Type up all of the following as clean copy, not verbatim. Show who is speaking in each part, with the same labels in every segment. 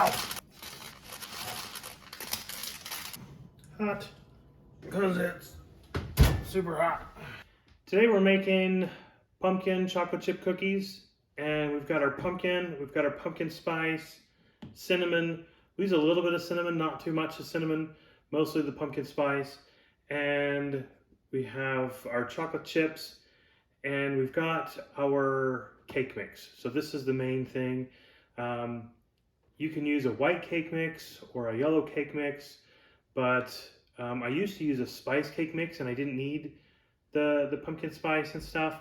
Speaker 1: Ow! Hot, because it's super hot. Today we're making pumpkin chocolate chip cookies, and we've got our pumpkin spice, cinnamon. We use a little bit of cinnamon, not too much of cinnamon, mostly the pumpkin spice. And we have our chocolate chips, and we've got our cake mix. So this is the main thing. You can use a white cake mix or a yellow cake mix, but I used to use a spice cake mix and I didn't need the pumpkin spice and stuff,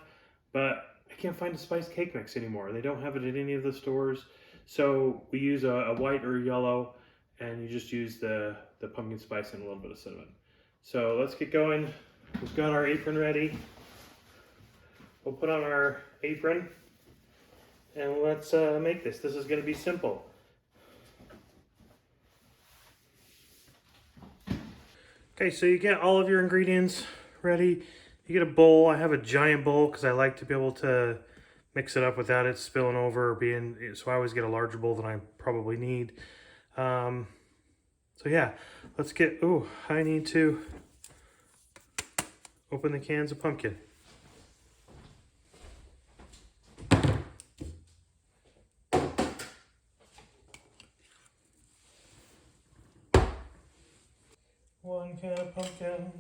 Speaker 1: but I can't find a spice cake mix anymore. They don't have it at any of the stores. So we use a white or a yellow, and you just use the pumpkin spice and a little bit of cinnamon. So let's get going. We've got our apron ready. We'll put on our apron and let's make this. This is going to be simple. Okay, so you get all of your ingredients ready. You get a bowl. I have a giant bowl because I like to be able to mix it up without it spilling over or being, so I always get a larger bowl than I probably need. So yeah, let's get, I need to open the cans of pumpkin. One can of pumpkin.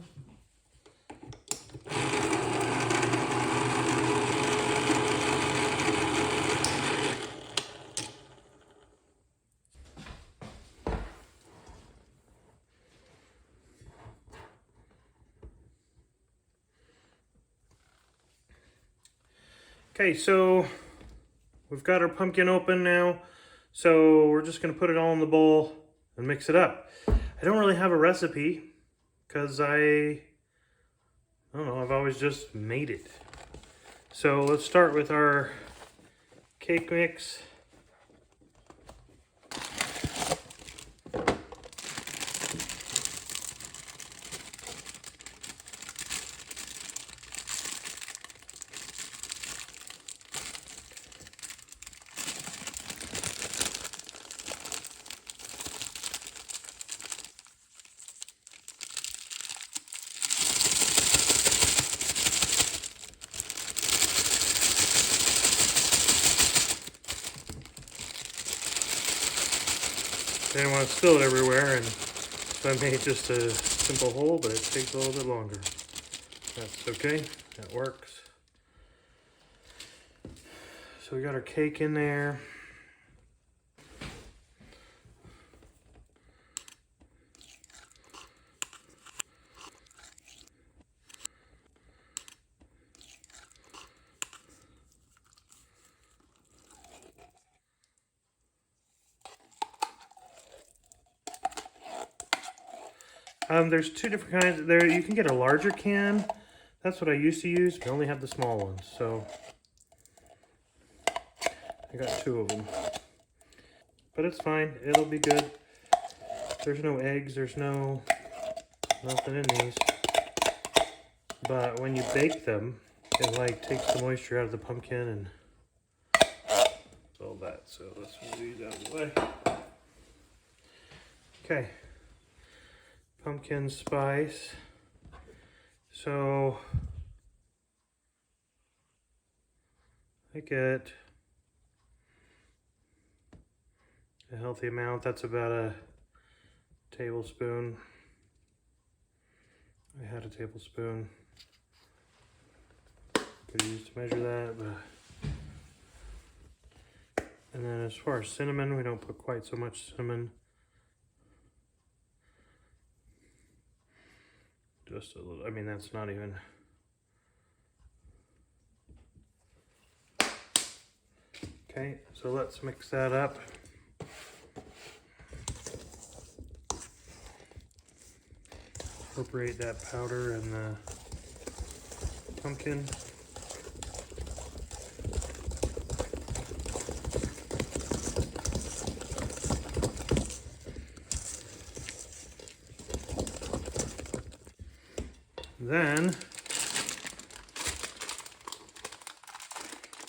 Speaker 1: Okay, so we've got our pumpkin open now. So we're just gonna put it all in the bowl and mix it up. I don't really have a recipe because I don't know, I've always just made it. So let's start with our cake mix. I didn't want to spill it everywhere, and so I made just a simple hole, but it takes a little bit longer. That's okay, that works. So we got our cake in there. There's two different kinds. There, you can get a larger can. That's what I used to use. We only have the small ones, so I got two of them. But it's fine. It'll be good. There's no eggs. There's nothing in these. But when you bake them, it like takes the moisture out of the pumpkin and all that. So let's move these out of the way. Okay. Pumpkin spice. So I get a healthy amount. That's about a tablespoon. I had a tablespoon. Could use to measure that, but. And then as far as cinnamon, we don't put quite so much cinnamon. Just a little, I mean, that's not even. Okay, so let's mix that up. Incorporate that powder and the pumpkin. Then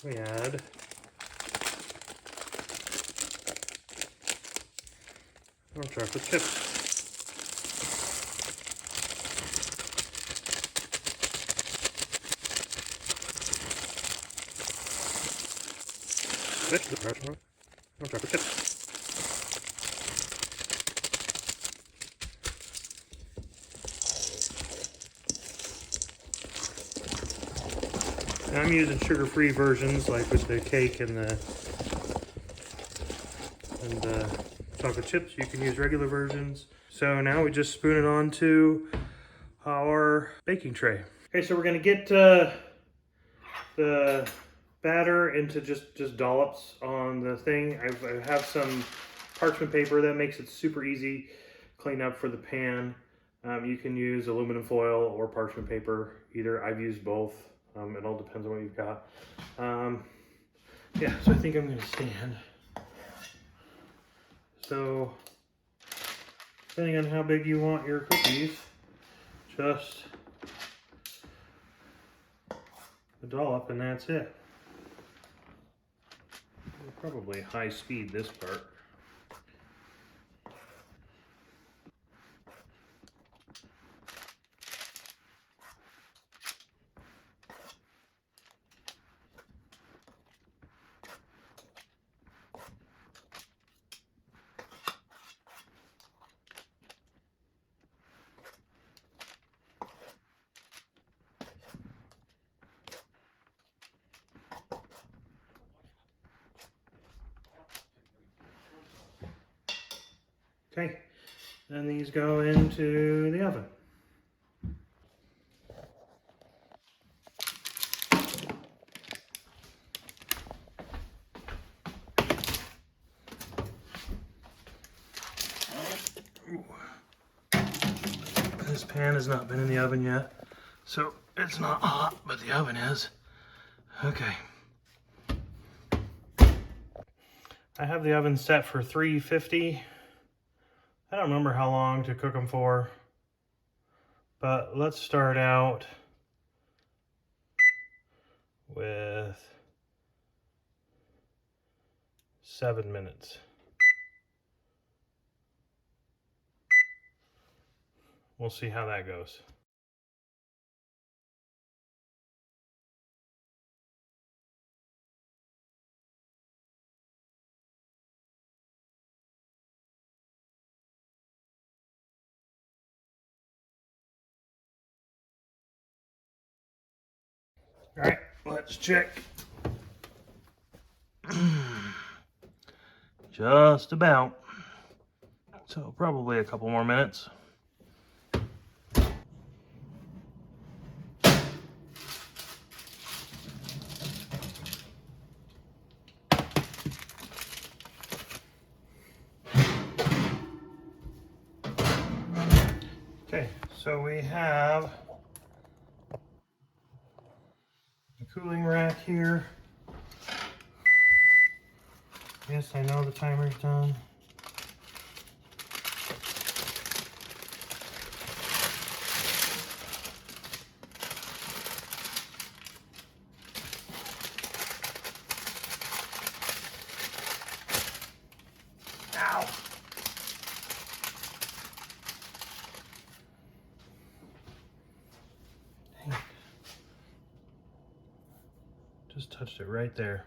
Speaker 1: we add or chocolate chips. Or chocolate chips. And I'm using sugar-free versions, like with the cake and the chocolate chips. You can use regular versions. So now we just spoon it onto our baking tray. Okay, so we're gonna get the batter into just dollops on the thing. I have some parchment paper that makes it super easy clean up for the pan. You can use aluminum foil or parchment paper. Either. I've used both. It all depends on what you've got. Yeah, so I think I'm gonna stand. So, depending on how big you want your cookies, just a dollop and that's it. Probably high speed this part. Okay, and these go into the oven. Ooh. This pan has not been in the oven yet, so it's not hot, but the oven is. Okay. I have the oven set for 350. I don't remember how long to cook them for, but let's start out with 7 minutes. We'll see how that goes. All right, let's check. Just about. So probably a couple more minutes. Okay, so we have a cooling rack here. Yes, I know the timer's done. Ow! Dang it. Just touched it right there.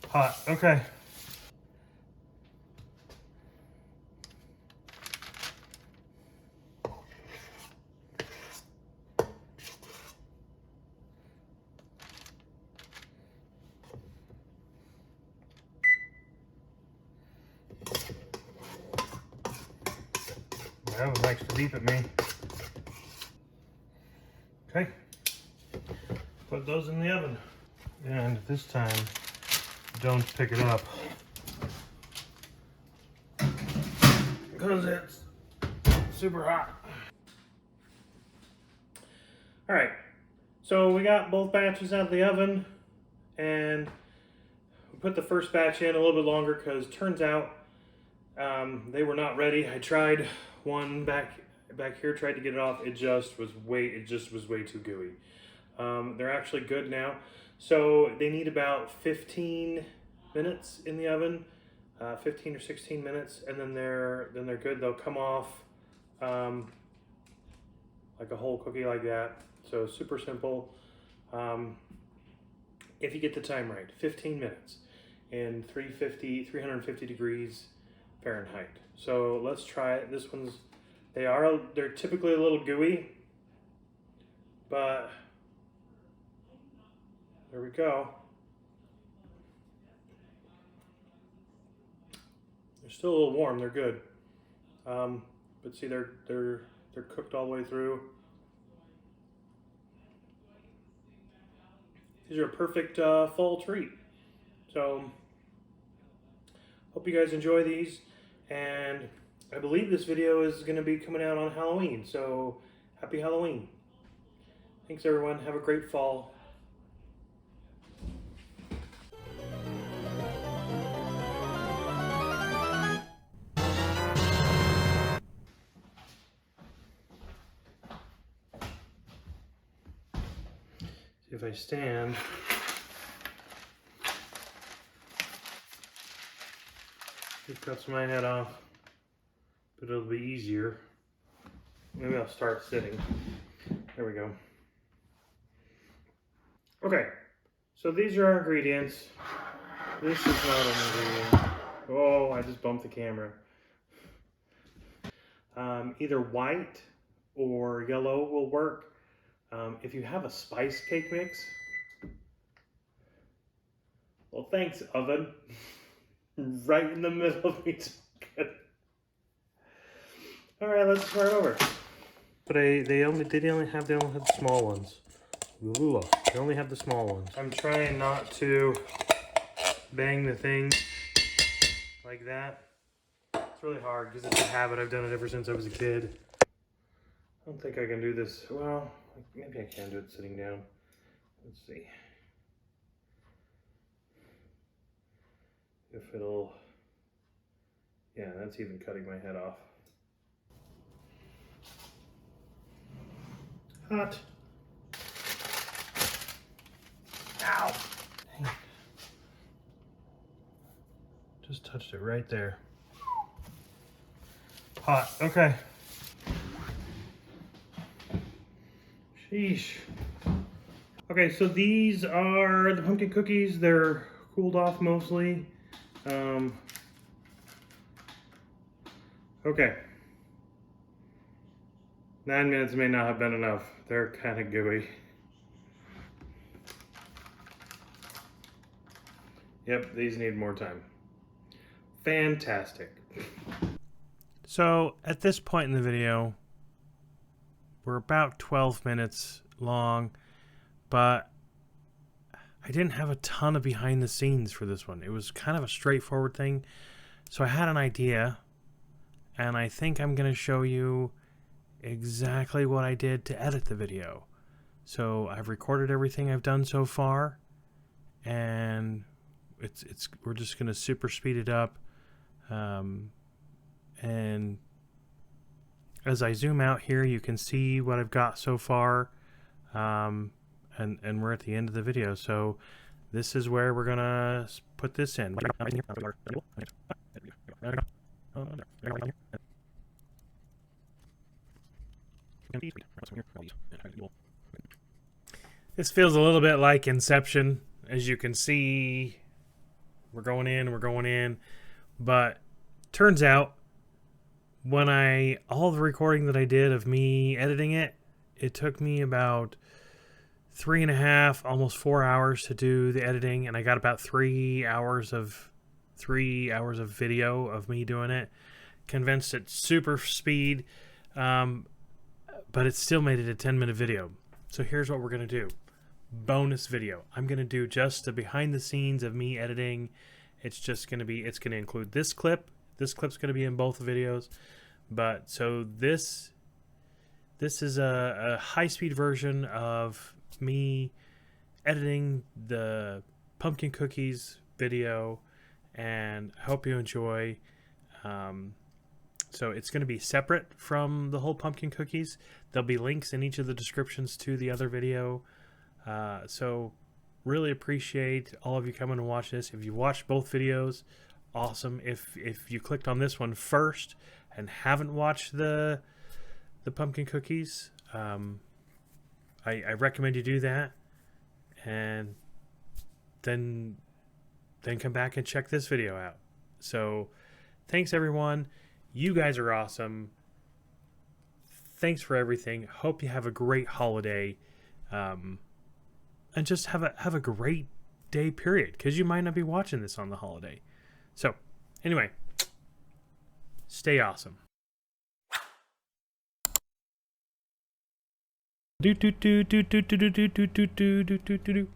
Speaker 1: Hot, okay. My oven likes to beep at me. Okay, put those in the oven. And this time, don't pick it up, because it's super hot. All right, so we got both batches out of the oven, and we put the first batch in a little bit longer because turns out they were not ready. I tried one back here, tried to get it off. It just was way too gooey. They're actually good now. So they need about 15 minutes in the oven. 15 or 16 minutes, and then they're good. They'll come off like a whole cookie like that. So super simple. If you get the time right, 15 minutes in 350 degrees Fahrenheit. So let's try it. This one's, they're typically a little gooey, but there we go. They're still a little warm. They're good, but see, they're cooked all the way through. These are a perfect fall treat. So hope you guys enjoy these, and I believe this video is going to be coming out on Halloween. So happy Halloween. Thanks everyone. Have a great fall. If I stand, it cuts my head off, but it'll be easier. Maybe I'll start sitting. There we go. Okay, so these are our ingredients. This is not an ingredient. Oh, I just bumped the camera. Either white or yellow will work. If you have a spice cake mix, well, thanks, oven. Right in the middle of me talking. All right, let's start over. But they only have the small ones. Ooh, they only have the small ones. I'm trying not to bang the thing like that. It's really hard because it's a habit. I've done it ever since I was a kid. I don't think I can do this. Well, maybe I can do it sitting down. Let's see if it'll. Yeah, that's even cutting my head off. Hot. Ow. Dang. Just touched it right there. Hot. Okay. Sheesh. Okay, so these are the pumpkin cookies. They're cooled off mostly. Okay. 9 minutes may not have been enough. They're kind of gooey. Yep, these need more time. Fantastic. So at this point in the video, we're about 12 minutes long, but I didn't have a ton of behind the scenes for this one. It was kind of a straightforward thing. So I had an idea, and I think I'm going to show you exactly what I did to edit the video. So I've recorded everything I've done so far, and we're just going to super speed it up. And as I zoom out here, you can see what I've got so far, and we're at the end of the video. So this is where we're gonna put this in. This feels a little bit like Inception. As you can see, we're going in, but turns out when all the recording that I did of me editing it, it took me about 3.5, almost 4 hours to do the editing, and I got about 3 hours of video of me doing it. Condensed at super speed, but it still made it a 10-minute video. So here's what we're gonna do. Bonus video. I'm gonna do just the behind the scenes of me editing. It's gonna include this clip. This clip's going to be in both videos, but so this is a high-speed version of me editing the pumpkin cookies video, and I hope you enjoy. So it's going to be separate from the whole pumpkin cookies. There'll be links in each of the descriptions to the other video. So really appreciate all of you coming to watch this. If you watched both videos, awesome. If you clicked on this one first and haven't watched the pumpkin cookies, I recommend you do that, and then come back and check this video out. So thanks everyone. You guys are awesome. Thanks for everything. Hope you have a great holiday, and just have a great day period, because you might not be watching this on the holiday. So anyway, stay awesome. Do do do do do do do do do do do do do do.